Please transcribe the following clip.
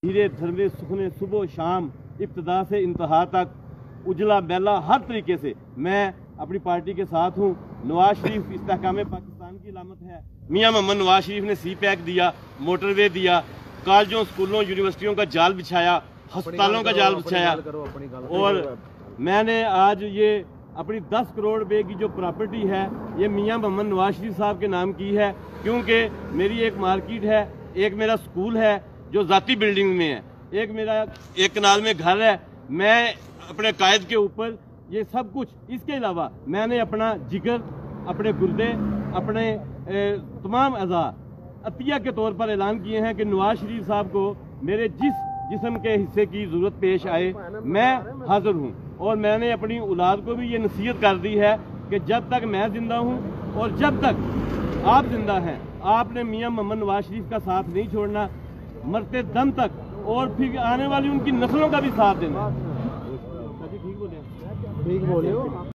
धीरे धरने सुखने सुबह शाम इब्तदा से इंतहा तक उजला मैला हर तरीके से मैं अपनी पार्टी के साथ हूँ। नवाज शरीफ इस्तेहकाम पाकिस्तान की अलामत है। मियां मोहम्मद नवाज शरीफ ने सी पैक दिया, मोटरवे दिया, कॉलेजों स्कूलों यूनिवर्सिटियों का जाल बिछाया, अस्पतालों का जाल बिछाया। और मैंने आज ये अपनी 10 करोड़ रुपए की जो प्रॉपर्टी है ये मियां मोहम्मद नवाज शरीफ साहब के नाम की है, क्योंकि मेरी एक मार्केट है, एक मेरा स्कूल है जो ज़ाती बिल्डिंग में है, एक मेरा एक कनाल में घर है। मैं अपने कायद के ऊपर ये सब कुछ, इसके अलावा मैंने अपना जिगर, अपने गुर्दे, अपने तमाम अज़ा अतिया के तौर पर ऐलान किए हैं कि नवाज शरीफ साहब को मेरे जिस जिस्म के हिस्से की ज़रूरत पेश आए मैं हाज़िर हूँ। और मैंने अपनी औलाद को भी ये नसीहत कर दी है कि जब तक मैं ज़िंदा हूँ और जब तक आप ज़िंदा हैं, आपने मियां मोहम्मद नवाज शरीफ का साथ नहीं छोड़ना, मरते दम तक, और फिर आने वाली उनकी नस्लों का भी साथ देना। ठीक बोले।